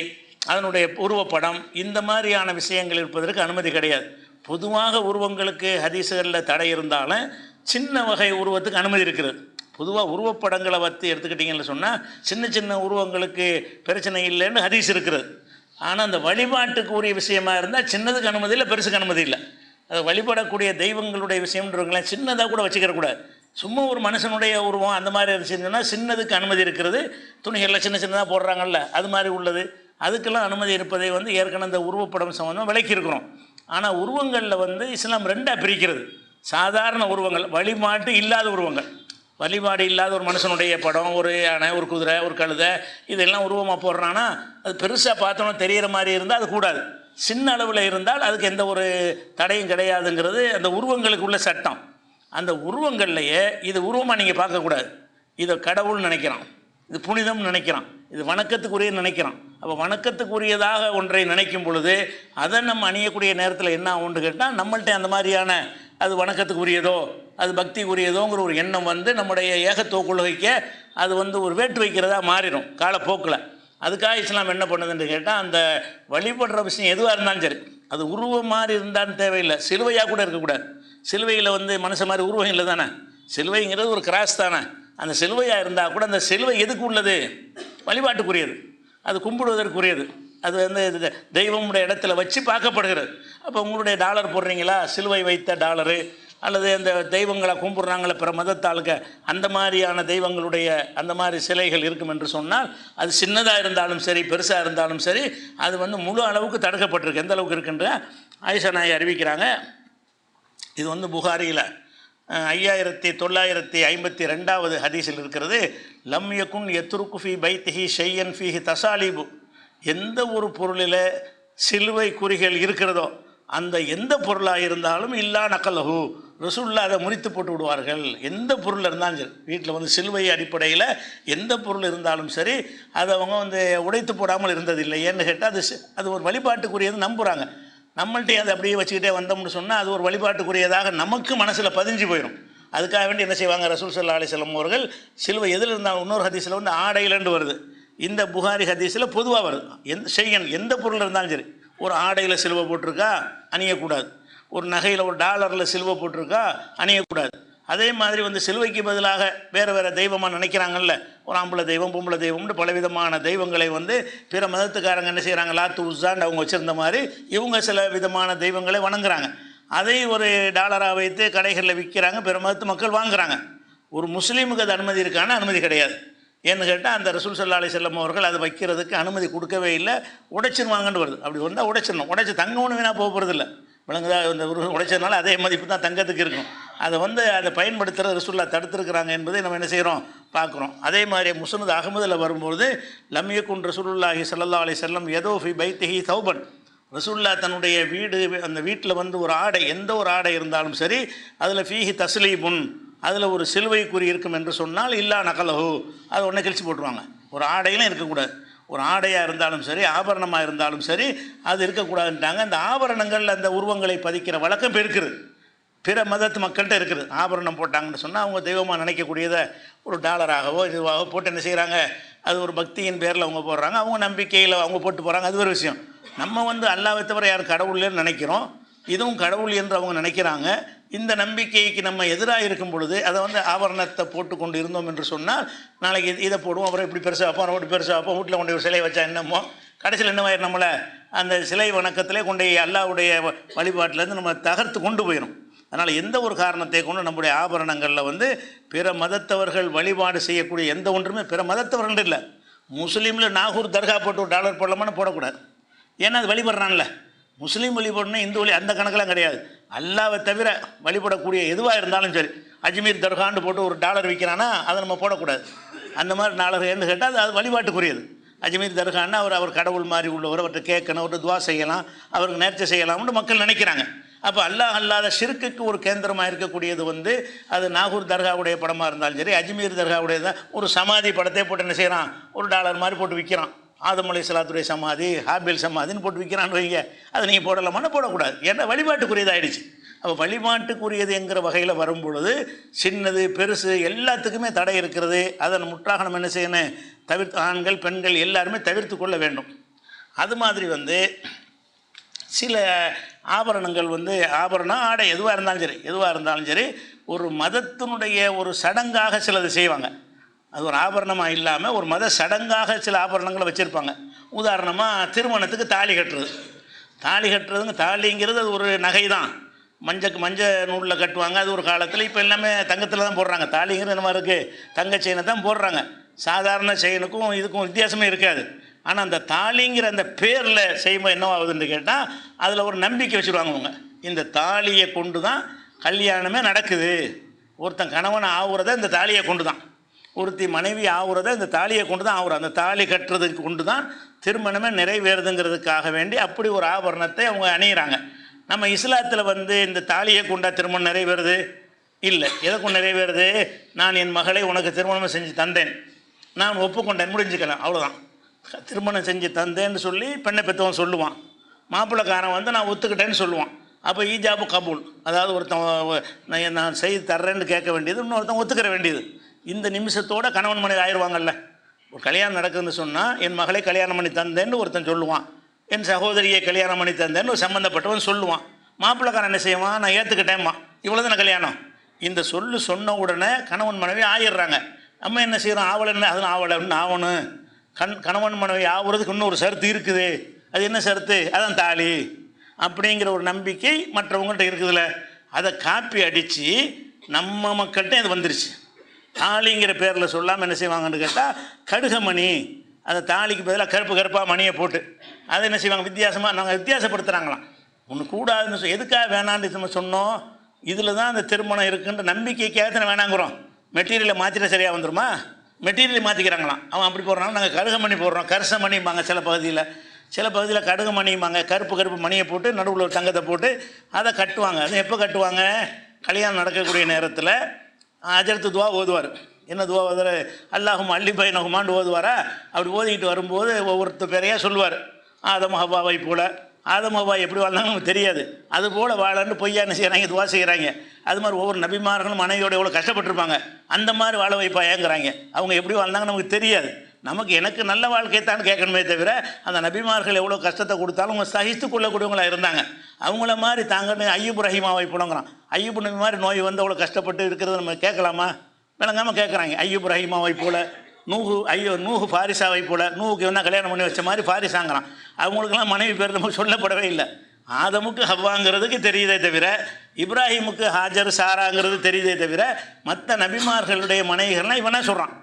அதனுடைய உருவப்படம், இந்த மாதிரியான விஷயங்கள் இருப்பதற்கு அனுமதி கிடையாது. பொதுவாக உருவங்களுக்கு ஹதீஸுகளில் தடை இருந்தாலும் சின்ன வகை உருவத்துக்கு அனுமதி இருக்கிறது. பொதுவாக உருவப்படங்களை பற்றி எடுத்துக்கிட்டிங்கன்னு சொன்னால் சின்ன சின்ன உருவங்களுக்கு பிரச்சனை இல்லைன்னு ஹதீஸ் இருக்கிறது. ஆனால் அந்த வழிபாட்டுக்கு உரிய விஷயமாக இருந்தால் சின்னதுக்கு அனுமதி இல்லை, பெருசுக்கு அனுமதி இல்லை. அது வழிபடக்கூடிய தெய்வங்களுடைய விஷயம்ன்றவங்களேன் சின்னதாக கூட வச்சுக்கிறக்கூடாது. சும்மா ஒரு மனுஷனுடைய உருவம் அந்த மாதிரி இருந்துச்சுன்னா சின்னதுக்கு அனுமதி இருக்கிறது. துணிகளில் சின்ன சின்னதாக போடுறாங்கல்ல, அது மாதிரி உள்ளது, அதுக்கெல்லாம் அனுமதி இருப்பதை வந்து ஏற்கனவே அந்த உருவப்படம் சம்மந்தமாக விளக்கியிருக்கிறோம். ஆனால் உருவங்களில் வந்து இஸ்லாம் 2ஆக பிரிக்கிறது. சாதாரண உருவங்கள், வழிபாட்டு இல்லாத உருவங்கள். வழிபாடு இல்லாத ஒரு மனுஷனுடைய படம், ஒரு யானை, ஒரு குதிரை, ஒரு கழுதை, இதெல்லாம் உருவமாக போடுறான்னா அது பெருசாக பார்த்தோன்னா தெரிகிற மாதிரி இருந்தால் அது கூடாது. சின்ன அளவில் இருந்தால் அதுக்கு எந்த ஒரு தடையும் கிடையாதுங்கிறது அந்த உருவங்களுக்கு உள்ள சட்டம். அந்த உருவங்கள்லையே இது உருவமாக நீங்கள் பார்க்கக்கூடாது. இதை கடவுள்னு நினைக்கிறான், இது புனிதம்னு நினைக்கிறான், இது வணக்கத்துக்குரிய நினைக்கிறான். அப்போ வணக்கத்துக்குரியதாக ஒன்றை நினைக்கும் பொழுது அதை நம்ம அணியக்கூடிய நேரத்தில் என்ன ஆகும்னு கேட்டால் நம்மள்ட்ட அந்த மாதிரியான அது வணக்கத்துக்குரியதோ அது பக்திக்குரியதோங்கிற ஒரு எண்ணம் வந்து நம்முடைய ஏகத்துவ கொள்கைக்கு அது வந்து ஒரு வேட்டு வைக்கிறதா மாறிடும் காலப்போக்கில். அதுக்காக இஸ்லாம் என்ன பண்ணுதுன்னு கேட்டால் அந்த வழிபடுற விஷயம் எதுவாக இருந்தாலும் சரி அது உருவம் மாதிரி இருந்தாலும் தேவையில்லை, சிலுவையாக கூட இருக்கக்கூடாது. சிலுவையில் வந்து மனுஷன் மாதிரி உருவம் இல்லை தானே, சிலுவைங்கிறது ஒரு கிராஸ் தானே. அந்த சிலுவையாக இருந்தால் கூட அந்த சிலுவை எதுக்கு உள்ளது? வழிபாட்டுக்குரியது, அது கும்பிடுவதற்குரியது, அது வந்து தெய்வமுடைய இடத்துல வச்சு பார்க்கப்படுகிறது. அப்போ உங்களுடைய டாலர் போடுறீங்களா, சிலுவை வைத்த டாலரு, அல்லது அந்த தெய்வங்களை கும்பிட்றாங்கள பிற மதத்தாளுக்க அந்த மாதிரியான தெய்வங்களுடைய அந்த மாதிரி சிலைகள் இருக்கும் என்று சொன்னால் அது சின்னதாக இருந்தாலும் சரி பெருசாக இருந்தாலும் சரி அது வந்து முழு அளவுக்கு தடுக்கப்பட்டிருக்கு. எந்த அளவுக்கு இருக்குன்ற ஆயிஷா நாயை அறிவிக்கிறாங்க. இது வந்து புகாரியில் 5952 ஹதீஸில் இருக்கிறது. லம் யகுன் யத்ருக்கு ஃபீ பைத்திஹி ஷையன் ஃபீஹி தசாலிபு, எந்த ஒரு பொருளில் சிலுவை குறிகள் இருக்கிறதோ அந்த எந்த பொருளாக இருந்தாலும் இல்லா நக்கலஹு, ரசூலுல்லாஹ் அதை முறித்து போட்டு விடுவார்கள். எந்த பொருள் இருந்தாலும் சரி, வீட்டில் வந்து சிலுவை அடிப்படையில் எந்த பொருள் இருந்தாலும் சரி அதை அவங்க வந்து உடைத்து போடாமல் இருந்ததில்லை. ஏன்னு கேட்டால் அது ஒரு வழிபாட்டுக்குரியது நம்புகிறாங்க. நம்மள்கிட்டே அதை அப்படியே வச்சுக்கிட்டே வந்தோம்னு சொன்னால் அது ஒரு வழிபாட்டுக்குரியதாக நமக்கு மனசில் பதிஞ்சு போயிடும். அதுக்காக வேண்டி என்ன செய்வாங்க, ரசூல் ஸல்லல்லாஹு அலைஹி வஸல்லம் அவர்கள் சிலுவை எதில் இருந்தாலும் இன்னொரு ஹதீஸில் வந்து ஆடையிலண்டு வருது, இந்த புகாரி ஹதீஸில் பொதுவாக வருது. எந்த பொருள் இருந்தாலும் சரி, ஒரு ஆடையில் சிலுவை போட்டிருக்கா அணியக்கூடாது, ஒரு நகையில் ஒரு டாலரில் சிலுவை போட்டிருக்கா அணியக்கூடாது. அதே மாதிரி வந்து சிலுவைக்கு பதிலாக வேறு வேறு தெய்வமாக நினைக்கிறாங்கல்ல, ஒரு ஆம்பளை தெய்வம் பொம்பளை தெய்வம்னு பலவிதமான தெய்வங்களை வந்து பிற மதத்துக்காரங்க என்ன செய்கிறாங்க, லாத்து உஸ்ஸான்னு அவங்க வச்சுருந்த மாதிரி இவங்க சில விதமான தெய்வங்களை வணங்குறாங்க. அதை ஒரு டாலராக வைத்து கடைகளில் விற்கிறாங்க, பிற மதத்து மக்கள் வாங்குகிறாங்க. ஒரு முஸ்லீமுக்கு அது அனுமதி இருக்கான அனுமதி கிடையாது. ஏன்னு கேட்டால் அந்த ரசூல் ஸல்லல்லாஹு அலைஹி வஸல்லம் அவர்கள் அதை வைக்கிறதுக்கு அனுமதி கொடுக்கவே இல்லை. உடைச்சிருவாங்கன்னு வருது. அப்படி வந்தால் உடைச்சிடணும், உடைச்சி தங்க ஒன்று வீணாக போக போகிறதில்ல. விளங்குதா? இந்த உடைச்சதுனால அதே மதிப்பு தான் தங்கத்துக்கு இருக்கும். அதை வந்து அதை பயன்படுத்துகிற ரசூலுல்லாஹ் தடுத்திருக்கிறாங்க என்பதை நம்ம என்ன செய்கிறோம் பார்க்குறோம். அதே மாதிரி முஸ்னத் அஹ்மதில் வரும்போது லம் யகுன் ரசூலுல்லாஹி ஸல்லல்லாஹு அலைஹி வஸல்லம் யதூ ஃபி பைத்திஹி தௌபன், ரசூலுல்லாஹ் தன்னுடைய வீடு அந்த வீட்டில் வந்து ஒரு ஆடை, எந்த ஒரு ஆடை இருந்தாலும் சரி அதில் ஃபீஹி தஸ்லீபுன், அதில் ஒரு சிலுவை குறி இருக்கும் என்று சொன்னால் இல்லா நகலஹு, அதை உடனே கிழிச்சு போட்டுருவாங்க. ஒரு ஆடையிலும் இருக்கக்கூடாது, ஒரு ஆடையாக இருந்தாலும் சரி ஆபரணமாக இருந்தாலும் சரி அது இருக்கக்கூடாதுன்ட்டாங்க. அந்த ஆபரணங்கள் அந்த உருவங்களை பதிக்கிற வழக்கம் இப்போ இருக்குது, பிற மதத்து மக்கள்கிட்ட இருக்குது. ஆபரணம் போட்டாங்கன்னு சொன்னால் அவங்க தெய்வமாக நினைக்கக்கூடியதை ஒரு டாலராகவோ இதுவாகவோ போட்டு என்ன செய்கிறாங்க, அது ஒரு பக்தியின் பேரில் அவங்க போடுறாங்க, அவங்க நம்பிக்கையில் அவங்க போட்டு போகிறாங்க. அது ஒரு விஷயம். நம்ம வந்து அல்லாஹ்வை தவிர யார் கடவுள்னு நினைக்கிறோம், இதுவும் கடவுள் என்று அவங்க நினைக்கிறாங்க. இந்த நம்பிக்கைக்கு நம்ம எதிராக இருக்கும் பொழுது அதை வந்து ஆபரணத்தை போட்டு கொண்டு இருந்தோம் என்று சொன்னால் நாளைக்கு இதை போடுவோம், அப்புறம் இப்படி பெருசாக வைப்போம், அப்படி பெருசாக வைப்போம், வீட்டில் கொண்டு ஒரு சிலை வச்சா என்னமோ கடைசியில் என்னவாயிரும், நம்மளை அந்த சிலை வணக்கத்திலே கொண்டு அல்லாஹ்வுடைய வழிபாட்டிலேருந்து நம்ம தகர்த்து கொண்டு போயிடும். அதனால் எந்த ஒரு காரணத்தை கொண்டு நம்முடைய ஆபரணங்களில் வந்து பிற மதத்தவர்கள் வழிபாடு செய்யக்கூடிய எந்த ஒன்றுமே பிற மதத்தவர்கள் இல்லை. முஸ்லீமில் நாகூர் தர்கா போட்டு ஒரு டாலர் போடலாமான்னு போடக்கூடாது. ஏன்னா அது வழிபடுறான்ல. முஸ்லீம் வழிபடணும், இந்து வழி அந்த கணக்கெலாம் கிடையாது. அல்லாவை தவிர வழிபடக்கூடிய எதுவாக இருந்தாலும் சரி, அஜ்மீர் தர்கான்னு போட்டு ஒரு டாலர் விற்கிறான்னா அதை நம்ம போடக்கூடாது. அந்த மாதிரி டாலர் ஏன்னு கேட்டால் அது வழிபாட்டுக்குரியது. அஜ்மீர் தர்கான்னா அவர் கடவுள் மாதிரி உள்ளவர், அவர்கிட்ட கேட்கணும், அவர்கிட்ட துவா செய்யலாம், அவருக்கு நேர்ச்சை செய்யலாம்னு மக்கள் நினைக்கிறாங்க. அப்போ அல்லாஹ் அல்லாத ஷிர்க்குக்கு ஒரு கேந்திரமாக இருக்கக்கூடியது வந்து அது நாகூர் தர்காவுடைய படமாக இருந்தாலும் சரி, அஜ்மீர் தர்காவுடைய தான் ஒரு சமாதி படத்தை போட்டு என்ன செய்கிறான், ஒரு டாலர் மாதிரி போட்டு விற்கிறான். ஆதம் அலைஹிஸ்ஸலாத்துடைய சமாதி, ஹாபில் சமாதின்னு போட்டு விற்கிறான்னு வைங்க, அதை நீங்கள் போடலாமான்னு போடக்கூடாது. ஏன்னா வழிபாட்டுக்குரியதாகிடுச்சு. அப்போ வழிபாட்டுக்குரியது என்கிற வகையில் வரும் பொழுது சின்னது பெருசு எல்லாத்துக்குமே தடை இருக்கிறது. அதை முற்றாக நம்ம என்ன செய்யணும், ஆண்கள் பெண்கள் எல்லாருமே தவிர்த்து கொள்ள வேண்டும். அது மாதிரி வந்து சில ஆபரணங்கள் வந்து ஆபரணம் ஆடை எதுவாக இருந்தாலும் சரி ஒரு மதத்தினுடைய ஒரு சடங்காக சிலது செய்வாங்க. அது ஒரு ஆபரணமாக இல்லாமல் ஒரு மத சடங்காக சில ஆபரணங்களை வச்சுருப்பாங்க. உதாரணமாக திருமணத்துக்கு தாலி கட்டுறதுங்க, தாலிங்கிறது அது ஒரு நகை தான். மஞ்சள் நூலில் கட்டுவாங்க, அது ஒரு காலத்தில். இப்போ எல்லாமே தங்கத்தில் தான் போடுறாங்க. தாலிங்கிறது என்ன மாதிரி இருக்குது, தங்க செயினை தான் போடுறாங்க. சாதாரண செயினுக்கும் இதுக்கும் வித்தியாசமே இருக்காது. ஆனால் அந்த தாலிங்கிற அந்த பேரில் செய்யும்போது என்னவாகுதுன்னு கேட்டால் அதில் ஒரு நம்பிக்கை வச்சுருவாங்க. அவங்க இந்த தாலியை கொண்டு தான் கல்யாணமே நடக்குது, ஒருத்தன் கணவன் ஆகுறத இந்த தாலியை கொண்டு தான், ஒருத்தி மனைவி ஆகுறத இந்த தாலியை கொண்டு தான் ஆகுற, அந்த தாலி கட்டுறதுக்கு கொண்டு தான் திருமணமே நிறைவேறுதுங்கிறதுக்காக வேண்டி அப்படி ஒரு ஆபரணத்தை அவங்க அணியிறாங்க. நம்ம இஸ்லாத்தில் வந்து இந்த தாலியை கொண்டா திருமணம் நிறைவேறுது இல்லை. எதை கொண்டு நிறைவேறுது? நான் என் மகளை உனக்கு திருமணம் செஞ்சு தந்தேன், நான் ஒப்புக்கொண்டேன், முடிஞ்சுக்கலாம், அவ்வளோதான். திருமணம் செஞ்சு தந்தேன்னு சொல்லி பெண்ணை பெற்றவன் சொல்லுவான், மாப்பிள்ளைக்காரன் வந்து நான் ஒத்துக்கிட்டேன்னு சொல்லுவான். அப்போ ஈஜாபு கபூல், அதாவது ஒருத்தன் நான் செய்து தர்றேன்னு கேட்க வேண்டியது, இன்னொருத்தன் ஒத்துக்கிற வேண்டியது. இந்த நிமிஷத்தோடு கணவன் மனைவி ஆயிடுவாங்கல்ல. ஒரு கல்யாணம் நடக்குதுன்னு சொன்னால் என் மகளை கல்யாணம் பண்ணி தந்தேன்னு ஒருத்தன் சொல்லுவான், என் சகோதரியை கல்யாணம் பண்ணி தந்தேன்னு ஒரு சம்மந்தப்பட்டவன் சொல்லுவான். மாப்பிள்ளைக்காரன் என்ன செய்வான்? நான் ஏற்றுக்கிட்டேம்மா, இவ்வளோ தானே கல்யாணம். இந்த சொல்லு சொன்ன உடனே கணவன் மனைவி ஆயிடுறாங்க. நம்ம என்ன செய்கிறோம்? ஆவலன்னு அதெல்லாம் ஆவலன்னு ஆகணும். கணவன் மனைவி ஆகுறதுக்கு இன்னொரு சருத்து இருக்குது. அது என்ன சருத்து? அதான் தாலி அப்படிங்கிற ஒரு நம்பிக்கை மற்றவங்கள்ட்ட இருக்குதுல்ல. அதை காப்பி அடித்து நம்ம மக்கள்கிட்ட இது வந்துருச்சு. தாலிங்கிற பேரில் சொல்லாமல் என்ன செய்வாங்கன்னு கேட்டால் கடுகமணி, அதை தாலிக்கு பதிலாக கருப்பாக மணியை போட்டு அதை என்ன செய்வாங்க? வித்தியாசமாக நாங்கள் வித்தியாசப்படுத்துகிறாங்களாம். ஒன்று கூடாதுன்னு எதுக்காக வேணான்னு நம்ம சொன்னோம்? இதில் தான் அந்த திருமணம் இருக்குன்ற நம்பிக்கைக்காக தானே வேணாங்கிறோம். மெட்டீரியலை மாற்றிட சரியாக வந்துடுமா? மெட்டீரியலை மாற்றிக்கிறாங்களாம். அவன் அப்படி போடுறாங்க, நாங்கள் கடுகமணி போடுறோம், கரிசமணிம்பாங்க சில பகுதியில் கடுகுமணிம்பாங்க, கருப்பு மணியை போட்டு நடுவில் ஒரு தங்கத்தை போட்டு அதை கட்டுவாங்க. அது எப்போ கட்டுவாங்க? கல்யாணம் நடக்கக்கூடிய நேரத்தில் அஜரத்து துவா ஓதுவார். என்ன துவா ஓதுவார்? அல்லாஹும் அல்லி பைனகுமான்னு ஓதுவாரா? அப்படி ஓதிக்கிட்டு வரும்போது ஒவ்வொருத்தர் பேரையாக சொல்லுவார். ஆதம் ஹவ்வாவை போல். ஆதம் ஹவ்வா எப்படி வாழ்ந்தாங்க நமக்கு தெரியாது, அது போல் வாழன்னு பொய்யா என்ன செய்கிறாங்க? துவா செய்கிறாங்க. அது மாதிரி ஒவ்வொரு நபிமார்களும் மனைவியோட எவ்வளோ கஷ்டப்பட்டுருப்பாங்க, அந்த மாதிரி வாழ வைப்பாயங்கிறாங்க. அவங்க எப்படி வாழ்ந்தாங்க நமக்கு தெரியாது. நமக்கு எனக்கு நல்ல வாழ்க்கை தான் கேட்கணுமே தவிர அந்த நபிமார்கள் எவ்வளோ கஷ்டத்தை கொடுத்தாலும் அவங்க சகித்து கொள்ளக்கூடியவங்களாக இருந்தாங்க. அவங்கள மாதிரி தாங்கன்னு ஐயூப் ரஹீமாவை போலங்கிறான். ஐயூப் நபி மாதிரி நோய் வந்து அவ்வளோ கஷ்டப்பட்டு இருக்கிறத நம்ம கேட்கலாமா? விளங்காமல் கேட்குறாங்க. ஐயூப் ரஹீமாவை போல், நூஹு ஃபாரிசாவை போல். நூஹுக்கு என்ன கல்யாணம் பண்ணி வச்ச மாதிரி ஃபாரிசாங்கிறான். அவங்களுக்கெல்லாம் மனைவி பேர் நமக்கு சொல்லப்படவே இல்லை. ஆதமுக்கு ஹவ்வாங்கிறதுக்கு தெரியுதே தவிர, இப்ராஹிமுக்கு ஹாஜர் சாராங்கிறது தெரியுதே தவிர, மற்ற நபிமார்களுடைய மனைவிகள்லாம் இவனா சொல்கிறான்.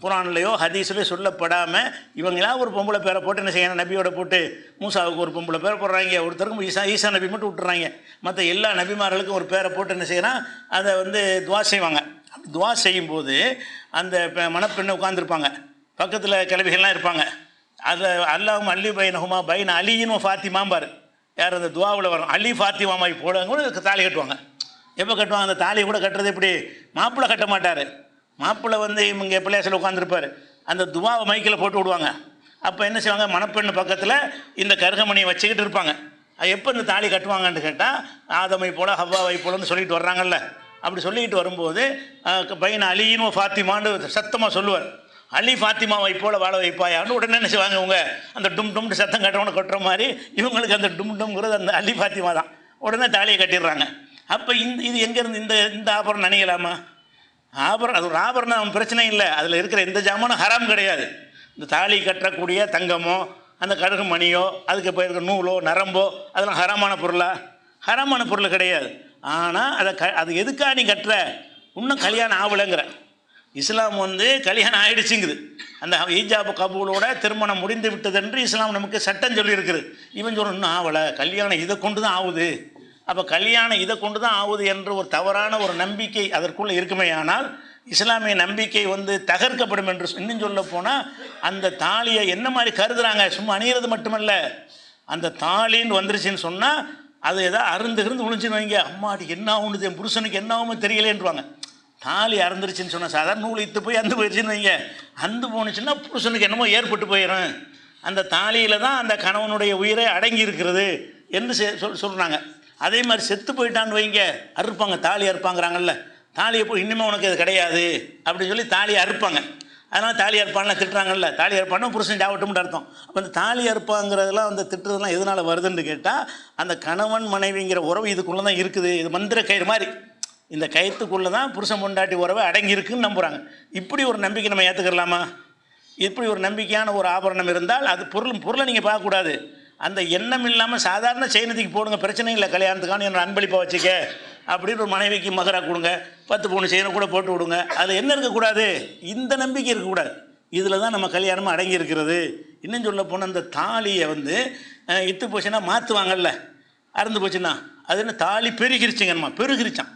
குரான்லையோ ஹதீஸ்லையோ சொல்லப்படாமல் இவங்களாம் ஒரு பொம்பளை பேரை போட்டு என்ன செய்யணும்? நபியோட போட்டு மூசாவுக்கு ஒரு பொம்பளை பேரை போடுறாங்க, ஒருத்தருக்கும் ஈசா நபி மட்டும் விட்டுறாங்க. மற்ற எல்லா நபிமார்களுக்கும் ஒரு பேரை போட்டு என்ன செய்யறான்? அதை வந்து துவா செய்வாங்க. அப்படி துவா செய்யும்போது அந்த மணப்பெண்ணை உட்காந்துருப்பாங்க, பக்கத்தில் கிளவிகள்லாம் இருப்பாங்க. அதை அல்லாஹும் அல்லி பைனஹுமா பைன அலின்னு ஃபாத்திமாம்பார். யார் அந்த துவாவில் வரும்? அலி ஃபாத்திமாமாய் போடுங்க தாலி கட்டுவாங்க. எப்போ கட்டுவாங்க? அந்த தாலியை கூட கட்டுறது எப்படி? மாப்பிள்ளை கட்ட மாட்டார். மாப்பிள்ளை வந்து இவங்க பிள்ளையாசில் உட்காந்துருப்பார். அந்த துவாவை மைக்கில் போட்டு விடுவாங்க. அப்போ என்ன செய்வாங்க? மணப்பெண்ணு பக்கத்தில் இந்த கருகமணியை வச்சுக்கிட்டு இருப்பாங்க. அது எப்போ இந்த தாலி கட்டுவாங்கன்னு கேட்டால் ஆதமை போல் ஹவ்வாவை போலன்னு சொல்லிட்டு வர்றாங்கல்ல. அப்படி சொல்லிக்கிட்டு வரும்போது பையன் அலின்னு ஃபாத்திமான்னு சத்தமாக சொல்லுவார். அலி ஃபாத்திமாவை போல் வாழ வைப்பாயான்னு உடனே என்ன செய்வாங்க? இவங்க அந்த டும் டும்னு சத்தம் கட்டுறவனை கட்டுற மாதிரி இவங்களுக்கு அந்த டும் டும்ங்கிறது அந்த அலி ஃபாத்திமா தான். உடனே தாலியை கட்டிடுறாங்க. அப்போ இது எங்கேருந்து இந்த ஆபரணம் நினைக்கலாமா? ஆபரணம் அது ஒரு ஆபரணம், அவன் பிரச்சனை இல்லை. அதில் இருக்கிற எந்த ஜாமானும் ஹராம் கிடையாது. இந்த தாலி கட்டக்கூடிய தங்கமோ அந்த கடுகு மணியோ அதுக்கு இப்போ இருக்கிற நூலோ நரம்போ அதெல்லாம் ஹராமான பொருளா? ஹராமான பொருள் கிடையாது. ஆனால் அது எதுக்காக நீ கட்டுற? இன்னும் கல்யாணம் ஆகலைங்கிற. இஸ்லாம் வந்து கல்யாணம் ஆகிடுச்சுங்குது. அந்த ஈஜாபு கபூலோட திருமணம் முடிந்து விட்டது என்று இஸ்லாம் நமக்கு சட்டம் சொல்லியிருக்குது. இவன் சொல்ல இன்னும் ஆகலை, கல்யாணம் இதை கொண்டு தான் ஆகுது. அப்போ கல்யாணம் இதை கொண்டு தான் ஆகுது என்று ஒரு தவறான ஒரு நம்பிக்கை அதற்குள்ளே இருக்குமே. ஆனால் இஸ்லாமிய நம்பிக்கை வந்து தகர்க்கப்படும் என்று இன்னும் சொல்ல போனால் அந்த தாலியை என்ன மாதிரி கருதுகிறாங்க? சும்மா அணிகிறது மட்டுமல்ல, அந்த தாலின்னு வந்துருச்சுன்னு சொன்னால் அது எதாவது அருந்து விழுந்துன்னு வைங்க, அம்மாடி என்ன ஆகுது, என் புருஷனுக்கு என்ன ஆகுமோ தெரியலேன்றுவாங்க. தாலி அறந்துருச்சுன்னு சொன்னால் சாதாரண நூல் இத்து போய் அந்து போயிடுச்சுன்னு வைங்க, அந்து போணுச்சுன்னா புருஷனுக்கு என்னமோ ஏற்பட்டு போயிடும். அந்த தாலியில் தான் அந்த கணவனுடைய உயிரை அடங்கி இருக்கிறது என்று சொல்கிறாங்க. அதே மாதிரி செத்து போயிட்டான்னு வைங்க, அறுப்பாங்க, தாலி அறுப்பாங்கிறாங்கல்ல. தாலியை போய் இன்னுமே உனக்கு அது கிடையாது அப்படின்னு சொல்லி தாலியை அறுப்பாங்க. அதனால் தாலி அறுப்பான்லாம் திட்டுறாங்கல்ல. தாலி அறுப்பான்னா புருஷன் சாவட்டும்னு அர்த்தம். அப்போ அந்த தாலி அறுப்பாங்கிறதெல்லாம் அந்த திட்டுறதுலாம் எதனால் வருதுன்னு கேட்டால் அந்த கணவன் மனைவிங்கிற உறவு இதுக்குள்ளே தான் இருக்குது. இது மந்திர கயிறு மாதிரி, இந்த கயிற்றுக்குள்ளே தான் புருஷன் பொண்டாட்டி உறவை அடங்கி இருக்குன்னு நம்புகிறாங்க. இப்படி ஒரு நம்பிக்கை நம்ம ஏற்றுக்கலாமா? இப்படி ஒரு நம்பிக்கையான ஒரு ஆபரணம் இருந்தால் அது பொருளை நீங்கள் பார்க்கக்கூடாது. அந்த எண்ணம் இல்லாமல் சாதாரண செய்னதுக்கு போடுங்க, பிரச்சனை இல்லை, கல்யாணத்துக்கான என்னோட அன்பளிப்பாக வச்சுக்க அப்படின்னு ஒரு மனைவிக்கு மகராக கொடுங்க, 10 பவுன் செயினை கூட போட்டு விடுங்க. அதில் என்ன இருக்கக்கூடாது? இந்த நம்பிக்கை இருக்கக்கூடாது. இதில் தான் நம்ம கல்யாணமாக அடங்கி இருக்கிறது. இன்னும் சொல்ல போனால் அந்த தாலியை வந்து இத்து போச்சுன்னா மாற்றுவாங்கல்ல, அறுந்து போச்சுன்னா அது என்ன தாலி பெருகிருச்சுங்கம்மா, பெருகிருச்சான்.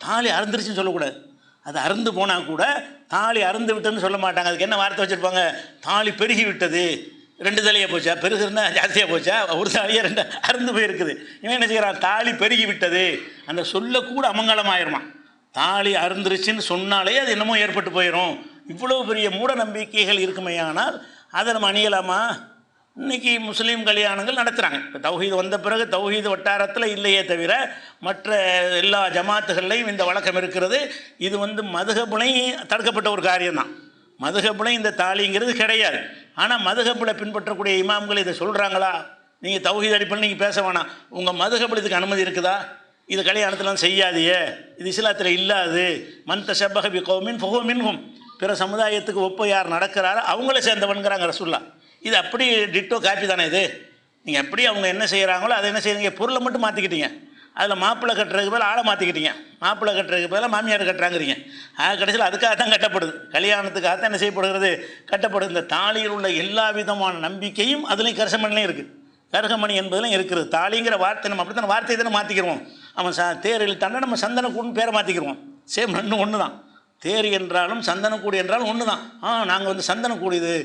தாலி அறுந்துருச்சுன்னு சொல்லக்கூடாது. அது அருந்து போனால் கூட தாலி அருந்து விட்டதுன்னு சொல்ல மாட்டாங்க. அதுக்கு என்ன வார்த்தை வச்சுருப்பாங்க? தாலி பெருகி விட்டது. 2 தலையாக போச்சா? பெருகுன்னா ஜாஸ்தியாக போச்சா? ஒரு தாலியாக 2 அருந்து போயிருக்குது. இவன் என்ன செய்கிறான்? தாலி பெருகி விட்டது. அந்த சொல்லக்கூட அமங்கலமாயிருமா. தாலி அருந்துருச்சுன்னு சொன்னாலே அது என்னமோ ஏற்பட்டு போயிடும். இவ்வளோ பெரிய மூட நம்பிக்கைகள் இருக்குமையானால் அதை நம்ம அணியலாமா? இன்றைக்கி முஸ்லீம் கல்யாணங்கள் நடத்துகிறாங்க. இப்போ தௌஹீது வந்த பிறகு தௌஹீது வட்டாரத்தில் இல்லையே தவிர மற்ற எல்லா ஜமாத்துகள்லையும் இந்த வழக்கம் இருக்கிறது. இது மதுஹபுலையும் தடுக்கப்பட்ட ஒரு காரியம்தான். மதுஹபுலையும் இந்த தாலிங்கிறது கிடையாது. ஆனால் மதுஹபில் பின்பற்றக்கூடிய இமாம்கள் இதை சொல்கிறாங்களா? நீங்கள் தௌஹீத் அடிப்படையில் நீங்கள் பேச வேணாம், உங்கள் மதுஹபில் இதுக்கு அனுமதி இருக்குதா? இது கல்யாணத்தில் செய்யாதியே, இது இஸ்லாத்தில் இல்லாது. மன் தஷப்பஹ பிகௌமின் ஃபஹுவ மின்ஹும். பிற சமுதாயத்துக்கு ஒப்ப யார் நடக்கிறாரோ அவங்கள சேர்ந்தவன்கிறாங்க ரசூல்லா. இது அப்படி டிட்டோ காப்பி தானே இது. நீங்கள் எப்படி அவங்க என்ன செய்கிறாங்களோ அதை என்ன செய்யுங்க, பொருளை மட்டும் மாற்றிக்கிட்டீங்க. அதில் மாப்பிள்ளை கட்டுறதுக்கு பதில் ஆளை மாற்றிக்கிட்டீங்க. மாப்பிள்ளை கட்டுறதுக்கு பதிலாக மாமியார் கட்டுறாங்கிறீங்க. கடைசியில் அதுக்காக தான் கட்டப்படுது, கல்யாணத்துக்காக தான் என்ன செய்யப்படுகிறது, கட்டப்படுது. இந்த தாலியில் உள்ள எல்லா விதமான நம்பிக்கையும் அதுலேயும் கரசமணிலையும் இருக்குது. கரகமணி என்பதுலையும் இருக்குது. தாலிங்கிற வார்த்தை நம்ம அப்படி தானே வார்த்தையை தானே மாற்றிக்கிறோம். அவன் தேர் இழுத்தாண்டா நம்ம சந்தனக்கூடுன்னு பேரை மாற்றிக்கிறோம். சேம் ரெண்டும் ஒன்று தான். தேர் என்றாலும் சந்தனக்கூடு என்றாலும் ஒன்று தான். நாங்கள் சந்தனக்கூடு, இது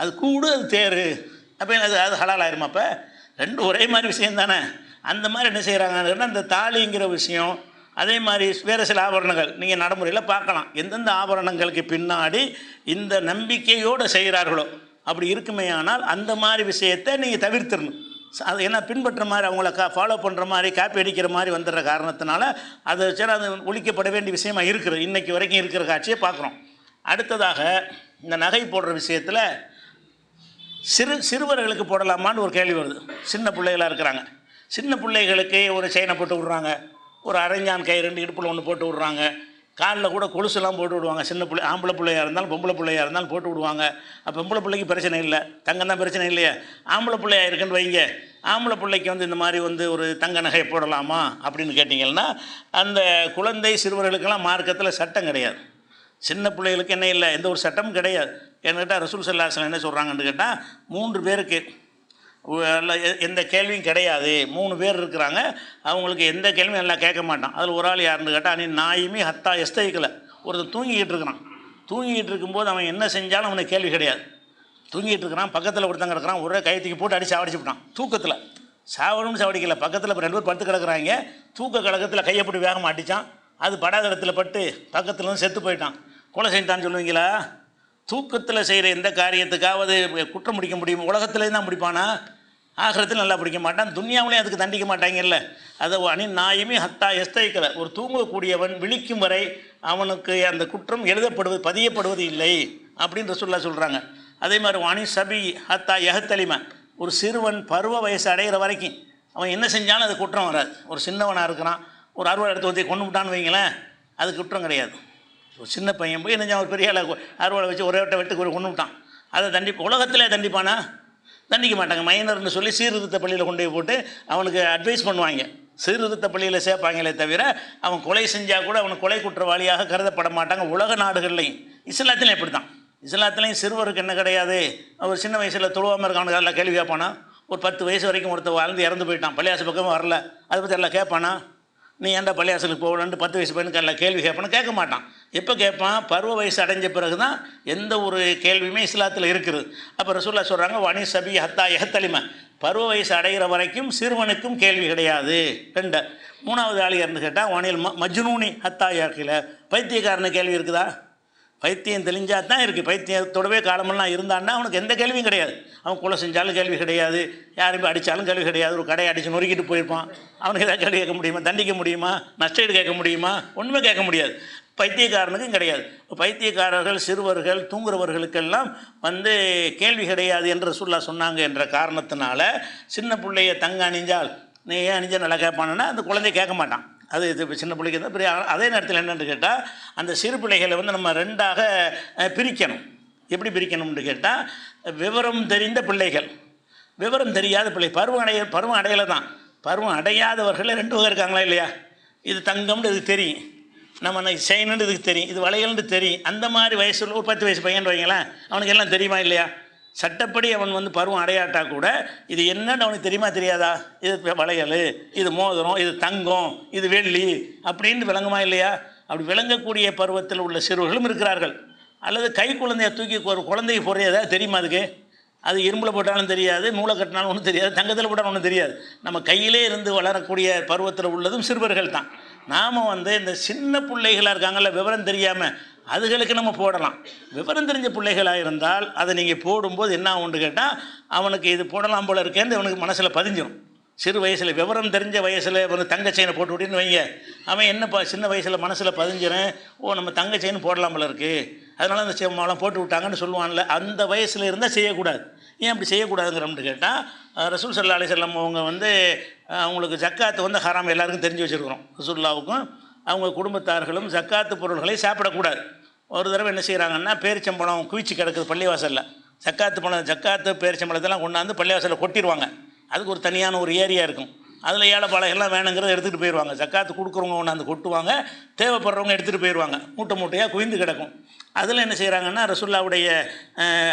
அது கூடு, அது தேர். அப்போ அது ஹலால் ஆயிருமா? அப்போ ரெண்டும் ஒரே மாதிரி விஷயம் தானே. அந்த மாதிரி என்ன செய்கிறாங்கன்னா இந்த தாலிங்கிற விஷயம், அதே மாதிரி வேறு சில ஆபரணங்கள் நீங்கள் நடைமுறையில் பார்க்கலாம். எந்தெந்த ஆபரணங்களுக்கு பின்னாடி இந்த நம்பிக்கையோடு செய்கிறார்களோ அப்படி இருக்குமே. ஆனால் அந்த மாதிரி விஷயத்தை நீங்கள் தவிர்த்திடணும். அது என்ன பின்பற்ற மாதிரி அவங்கள ஃபாலோ பண்ணுற மாதிரி காப்பி அடிக்கிற மாதிரி வந்துடுற காரணத்தினால அதை சரி அது ஒழிக்கப்பட வேண்டிய விஷயமாக இருக்குது. இன்றைக்கி வரைக்கும் இருக்கிற காட்சியை பார்க்குறோம். அடுத்ததாக இந்த நகை போடுற விஷயத்தில் சிறுவர்களுக்கு போடலாமான்னு ஒரு கேள்வி வருது. சின்ன பிள்ளைகளாக இருக்கிறாங்க. சின்ன பிள்ளைகளுக்கு ஒரு செயினை போட்டு விட்றாங்க, ஒரு அரைஞ்சான் கை 2 இடுப்பில் ஒன்று போட்டு விட்றாங்க, காலில் கூட கொலுசுலாம் போட்டு விடுவாங்க. சின்ன பிள்ளை ஆம்பளை பிள்ளையாக இருந்தாலும் பொம்பளை பிள்ளையாக இருந்தாலும் போட்டு விடுவாங்க. அப்போ பொம்பளை பிள்ளைக்கு பிரச்சனை இல்லை, தங்கம் தான் பிரச்சனை இல்லையா? ஆம்பளை பிள்ளையாக இருக்குன்னு வைங்க, ஆம்பளை பிள்ளைக்கு இந்த மாதிரி ஒரு தங்க நகை போடலாமா அப்படின்னு கேட்டிங்கன்னா, அந்த குழந்தை சிறுவர்களுக்கெல்லாம் மார்க்கத்தில் சட்டம் கிடையாது. சின்ன பிள்ளைகளுக்கு என்ன இல்லை, எந்த ஒரு சட்டமும் கிடையாது. ஏன்னு கேட்டால் ரசூல் ஸல்லல்லாஹு அலைஹி வஸல்லம் என்ன சொல்கிறாங்கன்னு கேட்டால், 3 பேருக்கு எந்த கேள்வியும் கிடையாது. 3 பேர் இருக்கிறாங்க, அவங்களுக்கு எந்த கேள்வியும் நல்லா கேட்க மாட்டான். அதில் ஒரு ஆள் யாருன்னு கேட்டால், நீ நாயுமே ஹத்தா எஸ்தைக்கல. ஒருத்தர் தூங்கிக்கிட்டு இருக்கிறான். தூங்கிக்கிட்டு இருக்கும்போது அவன் என்ன செஞ்சாலும் அவனுக்கு கேள்வி கிடையாது. தூங்கிட்டு இருக்கிறான், பக்கத்தில் ஒருத்தங்க இருக்கிறான், ஒரே கைத்துக்கு போட்டு அடித்து சாவடிச்சுட்டான். தூக்கத்தில் சாவணும்னு சாவடிக்கல, பக்கத்தில் 2 பேர் படுத்து கிடக்குறாங்க. தூக்க கழகத்தில் கையை போட்டு வேகமாக அடித்தான். அது படாத இடத்துல பட்டு பக்கத்தில் வந்து செத்து போயிட்டான். கொலை செஞ்சான்னு சொல்லுவீங்களா? தூக்கத்தில் செய்கிற எந்த காரியத்துக்காவது குற்றம் முடிக்க முடியும்? உலகத்துலேயும் தான் முடிப்பானா? ஆகிரத்தில் நல்லா பிடிக்க மாட்டான், துன்யாவிலையும் அதுக்கு தண்டிக்க மாட்டாங்கல்ல. அதை அணி நாயுமே ஹத்தா எஸ்தைக்கல. ஒரு தூங்கக்கூடியவன் விழிக்கும் வரை அவனுக்கு அந்த குற்றம் எழுதப்படுவது பதியப்படுவது இல்லை அப்படின்னு ரசூலுல்லாஹ் சொல்கிறாங்க. அதே மாதிரி வாணி சபி ஹத்தா எஹத்தலிம. ஒரு சிறுவன் பருவ வயசு அடைகிற வரைக்கும் அவன் என்ன செஞ்சாலும் அது குற்றம் வராது. ஒரு சின்னவனாக இருக்கிறான், ஒரு அறுவடை எடுத்து ஊற்றி கொண்டு விட்டான்னு வைங்களேன், அது குற்றம் கிடையாது. ஒரு சின்ன பையன் போய் என்ன ஒரு பெரிய அறுவடை வச்சு ஒரே வட்ட வெட்டுக்கு கொண்டு விட்டான், அதை உலகத்திலே தண்டிப்பானா? தண்டிக்க மாட்டாங்க. மைனர்னு சொல்லி சீர்திருத்த பள்ளியில் கொண்டு போய் போட்டு அவனுக்கு அட்வைஸ் பண்ணுவாங்க. சீர்திருத்த பள்ளியில் சேர்ப்பாங்களே தவிர அவன் கொலை செஞ்சால் கூட அவனுக்கு கொலை குற்றவாளியாக கருதப்பட மாட்டாங்க. உலக நாடுகள்லையும் இஸ்லாத்திலையும் எப்படி தான். இஸ்லாத்திலையும் சிறுவருக்கு என்ன கிடையாது, அவர் சின்ன வயசில் தொழுவாமல் இருக்கானுக்கு எல்லாம் கேள்வி கேட்பானா? ஒரு 10 வயசு வரைக்கும் ஒருத்தர் வாழ்ந்து இறந்து போயிட்டான், பள்ளியாசு பக்கமாக வரல, அதை பற்றி எல்லாம் கேட்பானா? நீ ஏன்டா பள்ளியாசலுக்கு போகலன்ட்டு 10 வயசு பையனுக்கு எல்லாம் கேள்வி கேட்பானா? கேட்க மாட்டான். எப்போ கேட்பான்? பருவ வயசு அடைஞ்ச பிறகு தான் எந்த ஒரு கேள்வியுமே இஸ்லாத்தில் இருக்குது. அப்போ ரசூலுல்லாஹ் சொல்கிறாங்க, வனி சபி ஹத்தா எஹத்தலிம. பருவ வயசு அடைகிற வரைக்கும் சிறுவனுக்கும் கேள்வி கிடையாது. 2. 3வது ஆள் யாருன்னு கேட்டால், வானில் மஜ்னூனி ஹத்தா யாக்கில. பைத்தியக்காரனு கேள்வி இருக்குதா? பைத்தியம் தெளிஞ்சால் தான் இருக்குது. பைத்தியத்தோடவே காலமெல்லாம் இருந்தான்னா அவனுக்கு எந்த கேள்வியும் கிடையாது. அவன் கொலை செஞ்சாலும் கேள்வி கிடையாது, யாரும் அடித்தாலும் கேள்வி கிடையாது. ஒரு கடையை அடித்து நொறுக்கிட்டு போயிருப்பான், அவனுக்கு எதாவது கேள்வி கேட்க முடியுமா? தண்டிக்க முடியுமா? நஷ்டஈடு கேட்க முடியுமா? ஒன்றுமே கேட்க முடியாது. பைத்தியக்காரனுக்கும் கிடையாது. பைத்தியக்காரர்கள் சிறுவர்கள் தூங்குறவர்களுக்கெல்லாம் கேள்வி கிடையாது என்று ரசூலுல்லாஹ் சொன்னாங்க என்ற காரணத்தினால சின்ன பிள்ளைய தங்க அணிஞ்சால் நீ ஏன் அணிஞ்சால் நல்லா கேட்பானுன்னா அந்த குழந்தை கேட்க மாட்டான். அது இது சின்ன பிள்ளைக்கு தான் பெரிய. அதே நேரத்தில் என்னென்னு கேட்டால், அந்த சிறு பிள்ளைகளை நம்ம 2ஆக பிரிக்கணும். எப்படி பிரிக்கணும்னு கேட்டால், விவரம் தெரிந்த பிள்ளைகள், விவரம் தெரியாத பிள்ளை. பருவம் அடையலை தான். பருவம் அடையாதவர்கள் 2 வகை இருக்காங்களா இல்லையா? இது தங்கம்னு இதுக்கு தெரியும், நம்ம செயின்னு இதுக்கு தெரியும், இது வளையல்னு தெரியும். அந்த மாதிரி வயசுல ஒரு 10 வயசு பையன் வைங்களேன், அவனுக்கு எல்லாம் தெரியுமா இல்லையா? சட்டப்படி அவன் பருவம் அடையாட்டா கூட இது என்னன்னு அவனுக்கு தெரியுமா தெரியாதா? இது வளையல், இது மோதிரம், இது தங்கம், இது வெள்ளி அப்படின்னு விளங்குமா இல்லையா? அப்படி விளங்கக்கூடிய பருவத்தில் உள்ள சிறுவர்களும் இருக்கிறார்கள். அல்லது கை குழந்தையை தூக்கி ஒரு குழந்தைக்கு போடுறது ஏதாவது தெரியுமா? அதுக்கு அது இரும்பில் போட்டாலும் தெரியாது, நூலை கட்டினாலும் ஒன்றும் தெரியாது, தங்கத்தில் போட்டாலும் ஒன்றும் தெரியாது. நம்ம கையிலே இருந்து வளரக்கூடிய பருவத்தில் உள்ளதும் சிறுவர்கள் தான். நாம் இந்த சின்ன பிள்ளைகளாக இருக்காங்கல்ல, விவரம் தெரியாமல், அதுகளுக்கு நம்ம போடலாம். விவரம் தெரிஞ்ச பிள்ளைகளாக இருந்தால் அதை நீங்கள் போடும்போது என்ன ஆகும்னு கேட்டால், அவனுக்கு இது போடலாம் போல இருக்கேன்னு அவனுக்கு மனசில் பதிஞ்சிடும். சிறு வயசில் விவரம் தெரிஞ்ச வயசில் ஒரு தங்க செயினை போட்டு விட்டின்னு வைங்க, அவன் என்னப்பா சின்ன வயசில் மனசில் பதிஞ்சிடும், ஓ நம்ம தங்க செயின் போடலாம் போல இருக்குது, அதனால் அந்த செம்மாவெலாம் போட்டு விட்டாங்கன்னு சொல்லுவான்ல. அந்த வயசில் இருந்தால் செய்யக்கூடாது. ஏன் அப்படி செய்யக்கூடாதுங்கிறோம்னு கேட்டால், ரசூல் ஸல்லல்லாஹு அலைஹி வஸல்லம் அவங்க அவங்களுக்கு ஜக்காத்து ஹராம் எல்லாருக்கும் தெரிஞ்சு வச்சுருக்கிறோம். ரசூலுல்லாவுக்கும் அவங்க குடும்பத்தார்களும் ஜக்காத்து பொருள்களை சாப்பிடக்கூடாது. ஒரு தடவை என்ன செய்கிறாங்கன்னா, பேரிச்சம்பழம் குவிச்சு கிடக்குது பள்ளிவாசலில், ஜக்காத்து பேரிச்சம்பழத்தெல்லாம் கொண்டாந்து பள்ளிவாசலில் கொட்டிடுவாங்க. அதுக்கு ஒரு தனியான ஒரு ஏரியா இருக்கும், அதில் ஏழைப்பாளையெல்லாம் வேணுங்கிறத எடுத்துகிட்டு போயிடுவாங்க. ஜக்காத்து கொடுக்குறவங்க கொண்டாந்து கொட்டுவாங்க, தேவைப்படுறவங்க எடுத்துகிட்டு போயிடுவாங்க. மூட்டை மூட்டையாக குவிந்து கிடக்கும். அதில் என்ன செய்கிறாங்கன்னா, ரசூலுல்லாவுடைய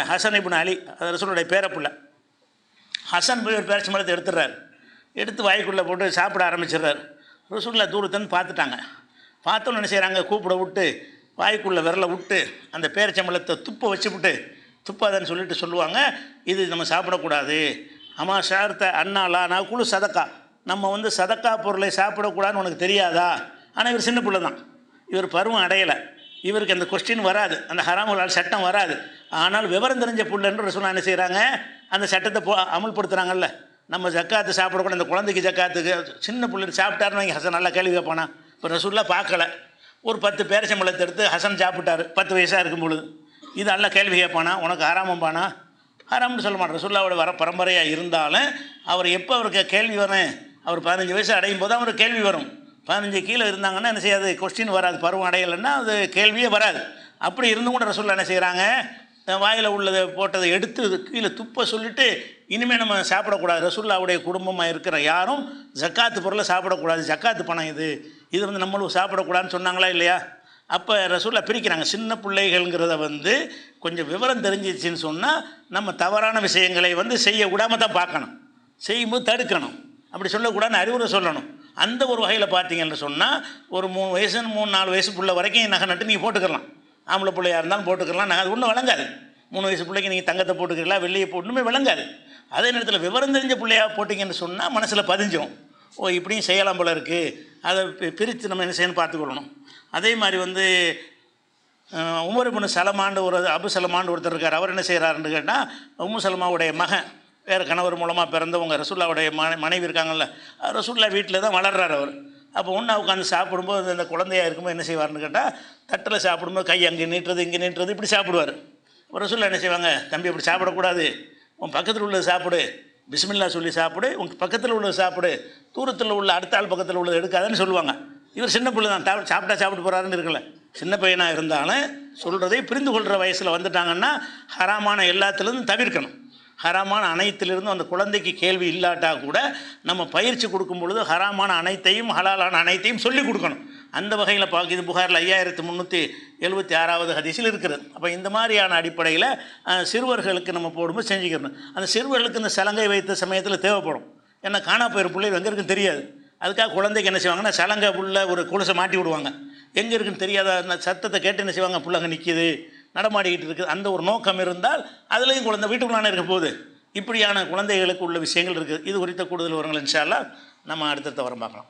ஹசன் இப்னு அலி, ரசூலுடைய பேரப்புள்ள ஹசன் போய் ஒரு பேரிச்சம்பழத்தை எடுத்துடுறாரு. எடுத்து வாய்க்குள்ளே போட்டு சாப்பிட ஆரம்பிச்சிடுறாரு. ரசூலுல்லாஹ் தூரத்துன்னு பார்த்துட்டாங்க. பார்த்தோன்னு என்ன செய்கிறாங்க, கூப்பிட விட்டு வாய்க்குள்ளே விரலை விட்டு அந்த பேரிச்சம்பழத்தை துப்ப வச்சுவிட்டு, துப்பாதன்னு சொல்லிட்டு சொல்லுவாங்க, இது நம்ம சாப்பிடக்கூடாது. அம்மா ஷார்த்த அண்ணாலா நான் குழு சதக்கா, நம்ம சதக்கா பொருளை சாப்பிடக்கூடாதுன்னு உனக்கு தெரியாதா? ஆனால் இவர் சின்ன பிள்ளை தான், இவர் பருவம் அடையலை, இவருக்கு அந்த கொஸ்டின் வராது, அந்த ஹராமுல் சட்டம் வராது. ஆனால் விவரம் தெரிஞ்ச பிள்ளைன்னு ரசூலுல்லாஹ் என்ன செய்கிறாங்க, அந்த சட்டத்தை அமல்படுத்துகிறாங்கல்ல. நம்ம ஜக்காத்து சாப்பிடக்கூடாது, அந்த குழந்தைக்கு ஜக்காத்துக்கு சின்ன பிள்ளை சாப்பிட்டாருன்னு வைங்க, ஹசன் நல்லா கேள்வி கேட்பானா? இப்போ ரசூலுல்லாஹ் பார்க்கல, ஒரு 10 பேரிச்சம்பழத்தை எடுத்து ஹசன் சாப்பிட்டாரு 10 வயசாக இருக்கும் பொழுது, இது நல்லா கேள்வி கேட்பானா? உனக்கு ஹராமம்பானா? ஹராம்னு சொல்ல மாட்டார். ரசூலுல்லாஹ்வோட வர பரம்பரையாக இருந்தாலும் அவர் எப்போ அவருக்கு கேள்வி வரும், அவர் 15 வயசு அடையும் போது அவருக்கு கேள்வி வரும். 15 கீழே இருந்தாங்கன்னா என்ன செய்யாது, கொஸ்டின் வராது. பருவம் அடையலைன்னா அது கேள்வியே வராது. அப்படி இருந்தும் கூட ரசூலுல்லாஹ் என்ன செய்கிறாங்க, வாயில் உள்ளதை போட்டதை எடுத்து கீழே துப்ப சொல்லிவிட்டு, இனிமேல் நம்ம சாப்பிடக்கூடாது, ரசூலுல்லாஹ்வுடைய குடும்பமாக இருக்கிற யாரும் ஜக்காத்து பொருளை சாப்பிடக்கூடாது, ஜக்காத்து பணம் இது நம்மளும் சாப்பிடக்கூடாதுன்னு சொன்னாங்களா இல்லையா? அப்போ ரசூலுல்லாஹ் பிரிக்கிறாங்க. சின்ன பிள்ளைகள்ங்கிறத கொஞ்சம் விவரம் தெரிஞ்சிச்சின்னு சொன்னால் நம்ம தவறான விஷயங்களை செய்ய விடாமல் தான் பார்க்கணும், செய்யும்போது தடுக்கணும். அப்படி சொல்லக்கூடாதுன்னு அறிவுரை சொல்லணும். அந்த ஒரு வகையில் பார்த்தீங்கன்னு சொன்னால், ஒரு 3 வயசு 3-4 வயசு பிள்ளை வரைக்கும் நகை நட்டு நீங்கள் போட்டுக்கலாம். ஆம்பளை பிள்ளையாக இருந்தாலும் போட்டுக்கலாம். நகை அது ஒன்றும் விளங்காது. 3 வயசு பிள்ளைக்கு நீங்கள் தங்கத்தை போட்டுக்கலாம், வெள்ளியை ஒன்றுமே விளங்காது. அதே நேரத்தில் விவரம் தெரிஞ்ச பிள்ளையாக போட்டிங்கன்னு சொன்னால் மனசில் பதிஞ்சிடும், ஓ இப்படியும் செய்யலாம் போல இருக்குது. அதை பிரித்து நம்ம என்ன செய்யணும் பார்த்துக்கொள்ளணும். அதே மாதிரி உமர் இப்னு சலமான்னு அபு சலமான்னு ஒருத்தர் இருக்கார். அவர் என்ன செய்கிறாருன்னு கேட்டால், உம்மு சலமாவுடைய மகன் வேறு கணவர் மூலமாக பிறந்தவங்க, ரசூலுல்லாவுடைய மனைவி இருக்காங்கல்ல, ரசூலுல்லாஹ் வீட்டில் தான் வளர்றார் அவர். அப்போ ஒன்றா உட்காந்து சாப்பிடும்போது அந்த குழந்தையாக இருக்கும்போது என்ன செய்வார்னு கேட்டால், தட்டில் சாப்பிடும்போது கை அங்கே நீட்டுறது இங்கே நீட்டுறது இப்படி சாப்பிடுவார். ரசூலுல்லாஹ் என்ன செய்வாங்க, தம்பி அப்படி சாப்பிடக்கூடாது, உன் பக்கத்தில் உள்ளது சாப்பிடு, பிஸ்மில்லா சொல்லி சாப்பிடு, உங்கள் பக்கத்தில் உள்ளது சாப்பிடு, தூரத்தில் உள்ள அடுத்த ஆள் பக்கத்தில் உள்ளது எடுக்காதுன்னு சொல்லுவாங்க. இவர் சின்ன பிள்ளை தான், சாப்பிட்டு போகிறாருன்னு இருக்கல, சின்ன பையனாக இருந்தாலும் சொல்கிறதை புரிந்து கொள்கிற வயசில் வந்துட்டாங்கன்னா ஹராமான எல்லாத்துலேருந்து தவிர்க்கணும். ஹராமான அனைத்திலிருந்தும் அந்த குழந்தைக்கு கேள்வி இல்லாட்டா கூட நம்ம பயிற்சி கொடுக்கும் பொழுது ஹராமான அனைத்தையும் ஹலாலான அனைத்தையும் சொல்லிக் கொடுக்கணும். அந்த வகையில் இது புகாரில் 5376வது ஹதீஸில் இருக்கிறது. அப்போ இந்த மாதிரியான அடிப்படையில் சிறுவர்களுக்கு நம்ம போடும்போது செஞ்சுக்கணும். அந்த சிறுவர்களுக்கு இந்த சலங்கை வைத்த சமயத்தில் தேவைப்படும். ஏன்னா காணா போயிரு பிள்ளை எங்கே இருக்குன்னு தெரியாது. அதுக்காக குழந்தைக்கு என்ன செய்வாங்கன்னா, சலங்கை புள்ள ஒரு கொலுசை மாட்டி விடுவாங்க, எங்கே இருக்குன்னு தெரியாத அந்த சத்தத்தை கேட்டு என்ன செய்வாங்க, புள்ள அங்கே நிற்கிது நடமாடிக்கிட்டு இருக்குது. அந்த ஒரு நோக்கம் இருந்தால் அதுலேயும் குழந்தை வீட்டுக்குள்ளான இருக்க போகுது. இப்படியான குழந்தைகளுக்கு உள்ள விஷயங்கள் இருக்குது. இது குறித்த கூடுதல் விவரங்கள் இன்ஷா அல்லாஹ் நம்ம அடுத்தடுத்த வரம் பார்க்கலாம்.